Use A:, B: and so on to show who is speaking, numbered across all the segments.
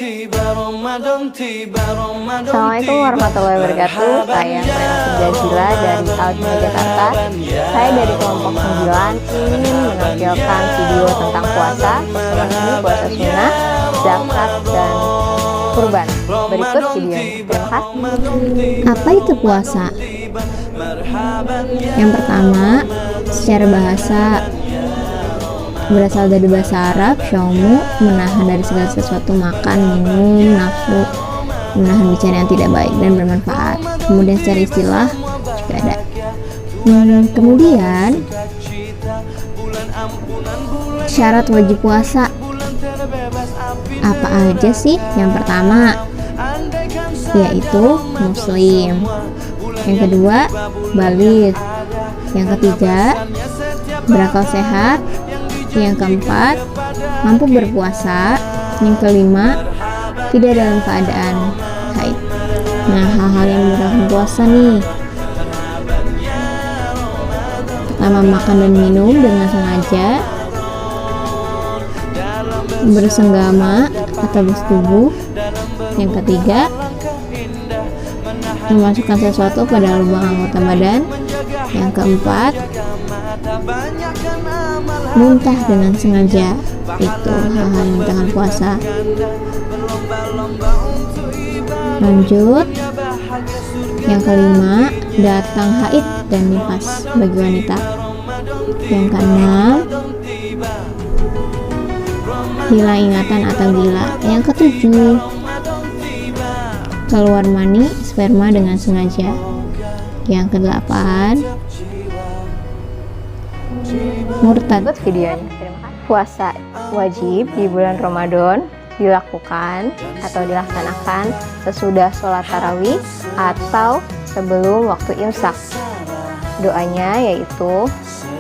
A: Assalamualaikum warahmatullahi wabarakatuh. Saya Priyasi Jazila dari Alma Jakarta. Saya dari kelompok 9 ingin menampilkan video tentang puasa, seperti puasa sunnah, zakat, dan kurban. Berikut videonya. Terima kasih.
B: Apa itu puasa? Yang pertama, secara bahasa berasal dari bahasa Arab, syaumu, menahan dari segala sesuatu, makan, minum, nafsu, menahan bicara yang tidak baik dan bermanfaat. Kemudian secara istilah juga ada. Kemudian syarat wajib puasa apa aja sih? Yang pertama yaitu muslim, yang kedua baligh, yang ketiga berakal sehat, yang keempat mampu berpuasa, yang kelima tidak dalam keadaan haid. Nah, hal-hal yang memberatkan puasa nih: pertama, makan dan minum dengan sengaja, bersenggama atau bersetubuh, yang ketiga memasukkan sesuatu pada lubang anggota badan, yang keempat muntah dengan sengaja. Itu hal-hal yang membatalkan puasa. Lanjut, yang kelima, datang haid dan nifas bagi wanita. Yang keenam, hilang ingatan atau gila. Yang ketujuh, keluar mani sperma dengan sengaja. Yang kedelapan, murtad.
A: Berikut videonya. Terima kasih. Puasa wajib di bulan Ramadan dilakukan atau dilaksanakan sesudah sholat tarawih atau sebelum waktu imsak. Doanya yaitu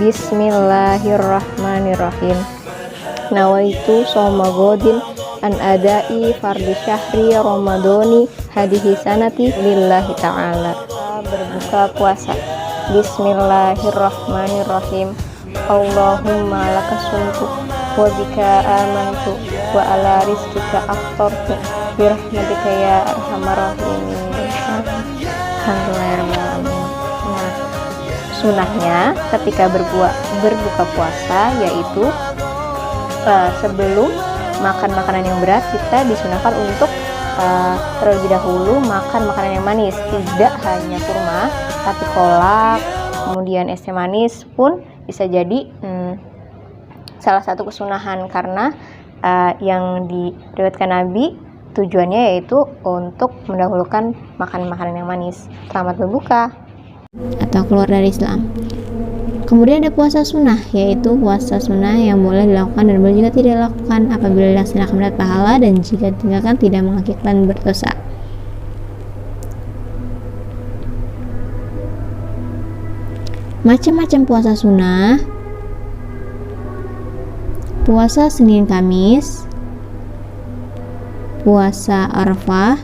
A: Bismillahirrahmanirrahim. Nawaitu shoma godin an adai fardhi syahri ramadhani hadihi sanati lillahi ta'ala. Berbuka puasa. Bismillahirrahmanirrahim. Allahumma laka sumtu wa bika amantu wa ala rizkika aftartu birahmatika ya arhamar rahimin. Alhamdulillahirrahmanirrahim. Nah, sunahnya ketika berbuka puasa yaitu sebelum makan makanan yang berat, kita disunahkan untuk terlebih dahulu makan makanan yang manis. Tidak hanya kurma, tapi kolak, kemudian es teh manis pun bisa jadi salah satu kesunahan, karena yang diriwayatkan Nabi tujuannya yaitu untuk mendahulukan makan makanan yang manis. Selamat berbuka
B: atau keluar dari Islam. Kemudian ada puasa sunnah, yaitu puasa sunnah yang boleh dilakukan dan boleh juga tidak dilakukan. Apabila dilaksanakan mendapat pahala dan jika ditinggalkan tidak mengakibatkan berdosa. Macam-macam puasa sunnah: puasa Senin Kamis, puasa Arafah,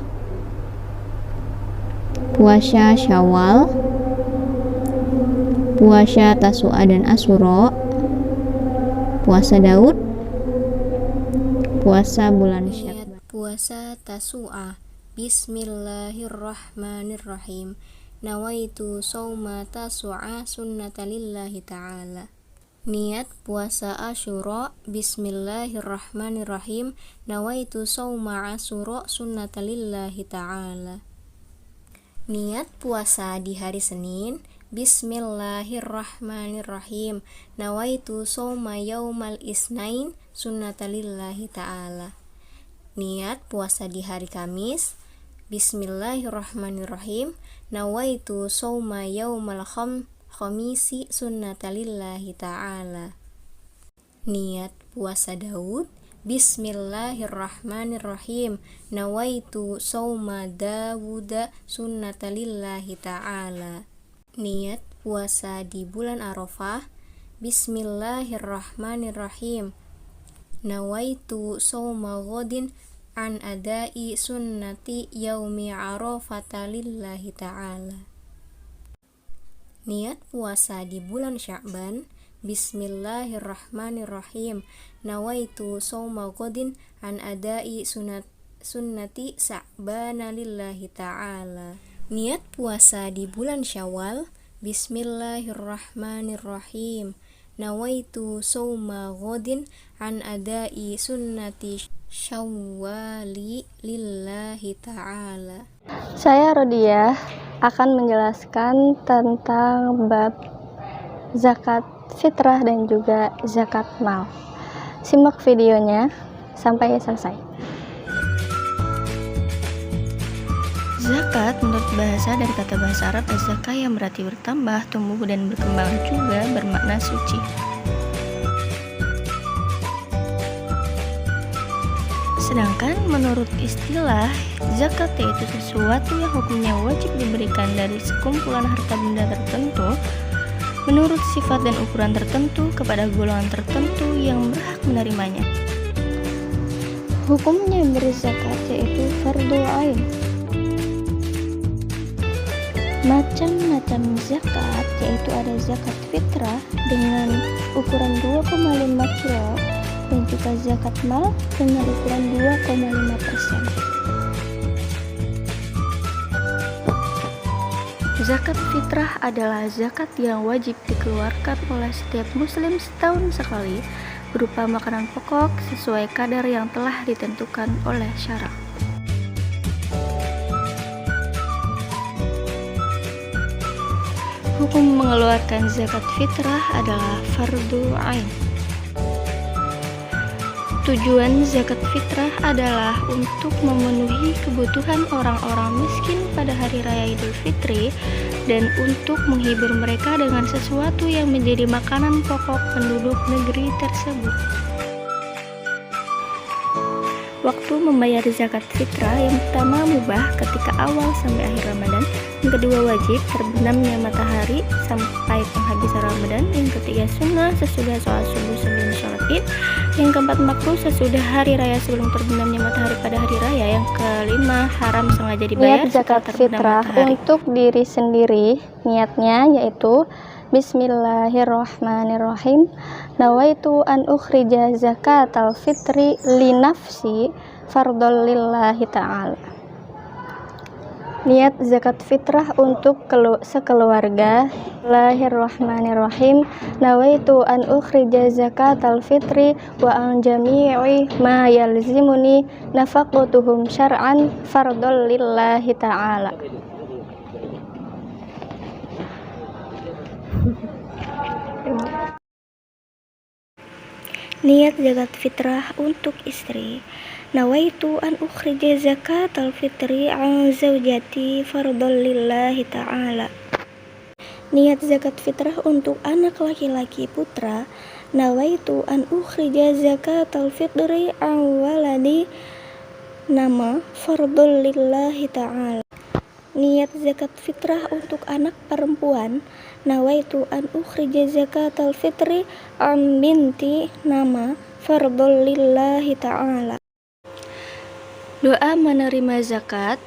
B: puasa Syawal, puasa Tasu'a dan Asyura, puasa Daud, puasa bulan Syakban.
C: Puasa Tasu'a. Bismillahirrahmanirrahim. Nawaitu shauma tasu'a sunnatalillahi ta'ala. Niat puasa Asyura. Bismillahirrahmanirrahim. Nawaitu shauma Asyura sunnatalillahi ta'ala. Niat puasa di hari Senin. Bismillahirrahmanirrahim. Nawaitu shauma yaumal isnain sunnatalillahi ta'ala. Niat puasa di hari Kamis. Bismillahirrahmanirrahim. Nawaitu shauma yaumal khamisi sunnatalillahi ta'ala. Niat puasa Daud. Bismillahirrahmanirrahim. Nawaitu shauma Dawuda sunnatalillahi ta'ala. Niat puasa di bulan Arafah. Bismillahirrahmanirrahim. Nawaitu shauma godin an adai sunnati yaumi arafata lillahi ta'ala. Niat puasa di bulan Sya'ban. Bismillahirrahmanirrahim. Nawaitu shauma godin an adai sunnati Sya'bana lillahi ta'ala. Niat puasa di bulan Syawal. Bismillahirrahmanirrahim. Nawaitu sawma ghadin an adai sunnati Syawwali lillahi ta'ala.
A: Saya Rodiah akan menjelaskan tentang bab zakat fitrah dan juga zakat mal. Simak videonya sampai selesai.
B: Zakat menurut bahasa dari kata bahasa Arab az-zakah yang berarti bertambah, tumbuh, dan berkembang, juga bermakna suci. Sedangkan menurut istilah, zakat yaitu sesuatu yang hukumnya wajib diberikan dari sekumpulan harta benda tertentu menurut sifat dan ukuran tertentu kepada golongan tertentu yang berhak menerimanya.
A: Hukumnya berzakat yaitu fardhu ain. Macam-macam zakat yaitu ada zakat fitrah dengan ukuran 2,5 kilo dan juga zakat mal dengan ukuran 2,5%.
B: Zakat fitrah adalah zakat yang wajib dikeluarkan oleh setiap muslim setahun sekali berupa makanan pokok sesuai kadar yang telah ditentukan oleh syara. Hukum mengeluarkan zakat fitrah adalah fardhu ain. Tujuan zakat fitrah adalah untuk memenuhi kebutuhan orang-orang miskin pada hari raya Idul Fitri dan untuk menghibur mereka dengan sesuatu yang menjadi makanan pokok penduduk negeri tersebut. Waktu membayar zakat fitrah yang pertama mubah ketika awal sampai akhir Ramadan, yang kedua wajib terbenamnya matahari sampai penghabisan Ramadan, yang ketiga sunnah sesudah sholat subuh sebelum sholat id, yang keempat makruh sesudah hari raya sebelum terbenamnya matahari pada hari raya, yang kelima haram sengaja dibayar
A: Niat zakat
B: terbenam
A: fitrah
B: matahari.
A: untuk diri sendiri, niatnya yaitu Bismillahirrahmanirrahim. Nawaitu an ukhrija zakatal fitri li nafsi fardhol lillahi ta'ala. Niat zakat fitrah untuk sekeluarga. Bismillahirrahmanirrahim. Nawaitu an ukhrija zakatal fitri wa an jami'i ma yalzimuni nafaqatuhum syar'an fardhol lillahi ta'ala.
B: Niat zakat fitrah untuk istri. Nawaitu an ukhrija zakatal fitri an zaujati fardhol lillahi ta'ala. Niat zakat fitrah untuk anak laki-laki putra. Nawaitu an ukhrija zakatal fitri an waladi nama fardhol lillahi ta'ala. Niat zakat fitrah untuk anak perempuan. Nawaitu an ukhrija zakatal fitri an binti nama fardhol lillahi ta'ala. Doa menerima zakat.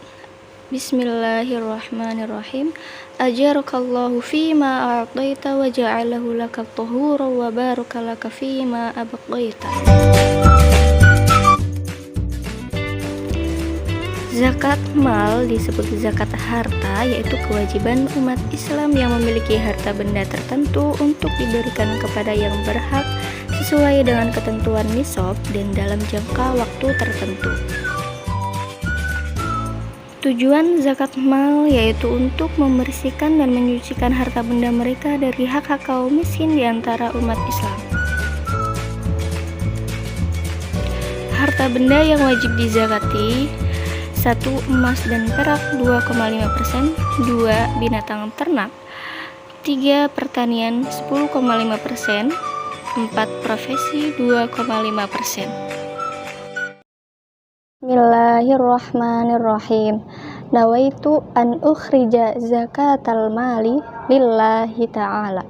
B: Bismillahirrahmanirrahim. Ajarakallahu fima a'taita wa ja'alahu laka tahura wa barakalaka fima abqaita. Zakat mal disebut zakat harta, yaitu kewajiban umat Islam yang memiliki harta benda tertentu untuk diberikan kepada yang berhak sesuai dengan ketentuan nisab dan dalam jangka waktu tertentu. Tujuan zakat mal yaitu untuk membersihkan dan menyucikan harta benda mereka dari hak-hak kaum miskin di antara umat Islam. Harta benda yang wajib dizakati: 1. Emas dan perak 2,5%, 2. Binatang ternak, 3. Pertanian 10,5%, 4. Profesi 2,5%.
A: Bismillahirrahmanirrahim. Nawaitu an ukhrija zakatal mali lillahi ta'ala.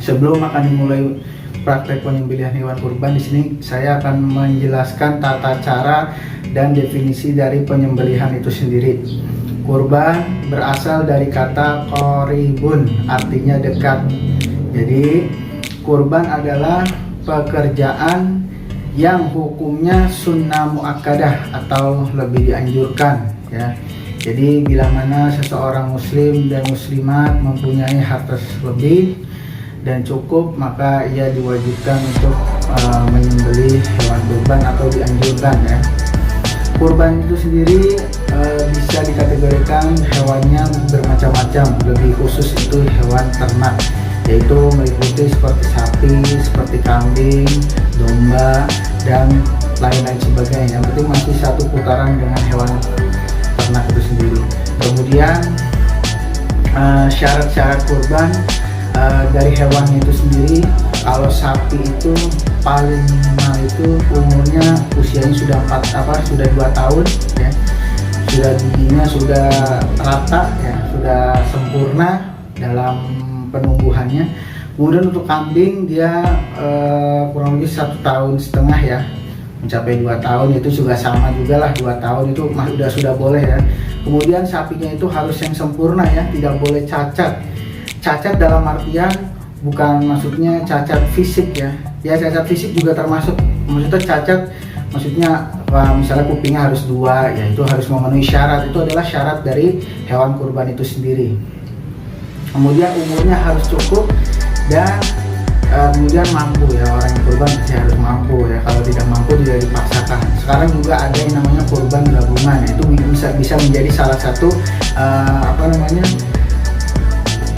D: Sebelum akan dimulai praktek penyembelihan hewan kurban, di sini saya akan menjelaskan tata cara dan definisi dari penyembelihan itu sendiri. Kurban berasal dari kata qoribun, artinya dekat. Jadi kurban adalah pekerjaan yang hukumnya sunnah muakkadah atau lebih dianjurkan ya. Jadi bila mana seseorang muslim dan muslimat mempunyai harta lebih dan cukup, maka ia diwajibkan untuk menyembelih hewan kurban atau dianjurkan ya. Kurban itu sendiri bisa dikategorikan hewannya bermacam-macam, lebih khusus itu hewan ternak, yaitu meliputi seperti sapi, seperti kambing, domba, dan lain-lain sebagainya. Yang penting masih satu putaran dengan hewan ternak itu sendiri. Kemudian syarat-syarat kurban dari hewan itu sendiri, kalau sapi itu paling minimal itu umurnya usianya sudah 2 tahun ya, sudah giginya sudah rata ya, sudah sempurna dalam penumbuhannya. Kemudian untuk kambing dia kurang lebih 1,5 tahun ya, mencapai 2 tahun itu juga sama juga lah, 2 tahun itu sudah boleh ya. Kemudian sapinya itu harus yang sempurna ya, tidak boleh cacat. Cacat dalam artian bukan maksudnya cacat fisik ya, cacat fisik juga termasuk, maksudnya cacat maksudnya misalnya kupingnya harus 2 ya, itu harus memenuhi syarat, itu adalah syarat dari hewan kurban itu sendiri. Kemudian umurnya harus cukup dan kemudian mampu ya, orang yang kurban pasti harus mampu ya, kalau tidak mampu tidak dipaksakan. Sekarang juga ada yang namanya kurban gabungan ya, itu bisa menjadi salah satu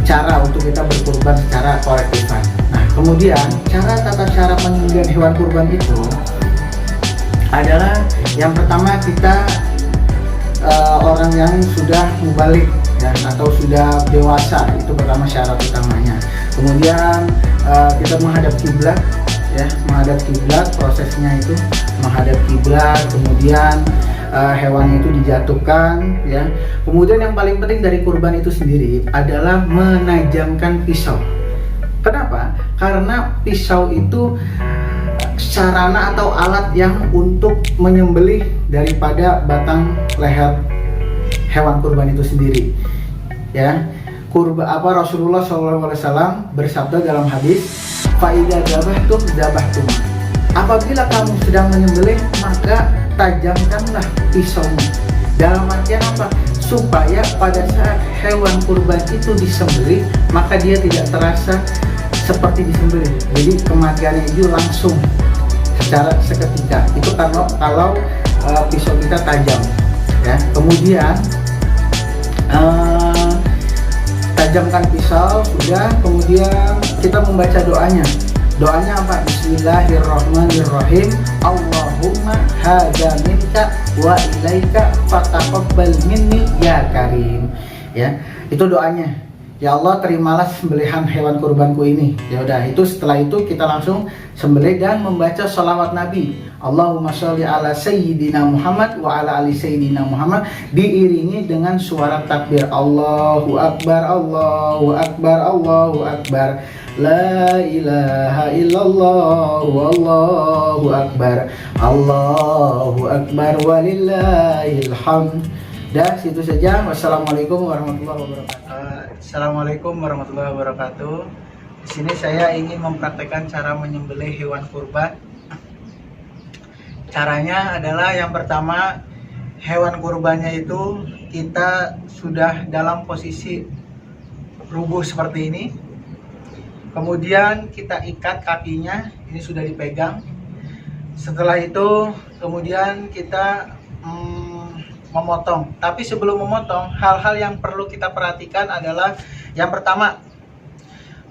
D: cara untuk kita berkurban secara kolektifan. Nah, kemudian tata cara penyembelihan hewan kurban itu adalah yang pertama kita orang yang sudah mubalik dan atau sudah dewasa, itu pertama syarat utamanya. Kemudian kita menghadap kiblat ya, menghadap kiblat, prosesnya itu menghadap kiblat, kemudian hewan itu dijatuhkan ya. Kemudian yang paling penting dari kurban itu sendiri adalah menajamkan pisau. Kenapa? Karena pisau itu sarana atau alat yang untuk menyembelih daripada batang leher hewan kurban itu sendiri ya. Rasulullah SAW bersabda dalam hadis, "Faida zabahtum, apabila kamu sedang menyembelih maka tajamkanlah pisaumu." Dalam artian apa? Supaya pada saat hewan kurban itu disembelih maka dia tidak terasa seperti disembelih, jadi kematiannya itu langsung secara seketika. Itu kalau pisau kita tajam ya. Kemudian tajamkan pisau sudah, kemudian kita membaca doanya. Doanya apa? Bismillahirrahmanirrahim. Allahumma hadza minka wa ilaika fataqabbal minni ya karim. Ya, itu doanya. Ya Allah, terimalah sembelihan hewan kurbanku ini. Ya udah, itu setelah itu kita langsung sembelih dan membaca sholawat Nabi. Allahumma sholli ala sayyidina Muhammad wa ala ali sayyidina Muhammad, diiringi dengan suara takbir Allahu Akbar, Allahu Akbar, Allahu Akbar, la ilaha illallah wallahu akbar, Allahu Akbar walillahil hamd. Dah, situ saja. Wassalamualaikum warahmatullahi wabarakatuh. Assalamualaikum warahmatullahi wabarakatuh. Di sini saya ingin mempraktekkan cara menyembelih hewan kurban. Caranya adalah yang pertama, hewan kurbannya itu kita sudah dalam posisi rubuh seperti ini. Kemudian kita ikat kakinya, ini sudah dipegang. Setelah itu kemudian kita memotong. Tapi sebelum memotong, hal-hal yang perlu kita perhatikan adalah yang pertama,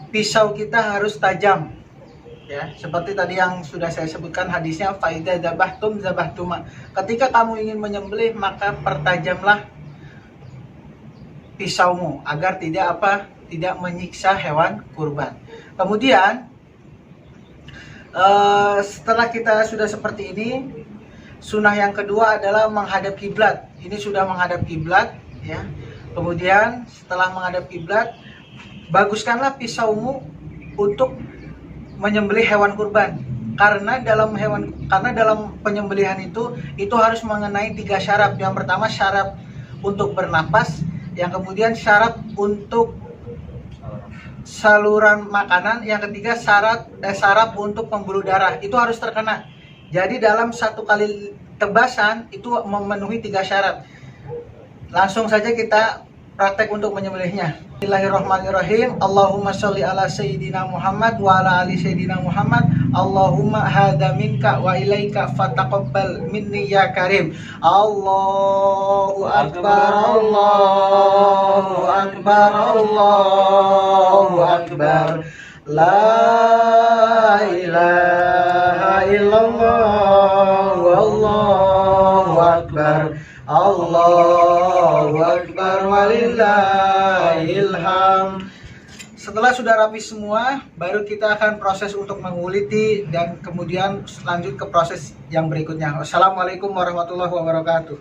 D: pisau kita harus tajam ya, seperti tadi yang sudah saya sebutkan hadisnya, faida zabahtum zabahtuma. Ketika kamu ingin menyembelih maka pertajamlah pisaumu agar tidak menyiksa hewan kurban. Kemudian setelah kita sudah seperti ini, sunnah yang kedua adalah menghadap kiblat. Ini sudah menghadap kiblat ya. Kemudian setelah menghadap kiblat, baguskanlah pisaumu untuk menyembelih hewan kurban. Karena dalam penyembelihan itu harus mengenai 3 syarat. Yang pertama syarat untuk bernapas, yang kemudian syarat untuk saluran makanan, yang ketiga syarat untuk pembuluh darah. Itu harus terkena. Jadi dalam satu kali tebasan itu memenuhi 3 syarat. Langsung saja kita praktek untuk menyembelihnya. Bismillahirrahmanirrahim. Allahumma sholli ala sayyidina Muhammad wa ala ali sayyidina Muhammad. Allahumma hadza minka wa ilaika fataqabbal minni ya karim. Allahu akbar, Allahu akbar, Allahu akbar. La ilaha illallah, wallahu akbar, Allahu akbar, walillahil hamd. Setelah sudah rapi semua, baru kita akan proses untuk menguliti dan kemudian lanjut ke proses yang berikutnya. Wassalamualaikum warahmatullahi wabarakatuh.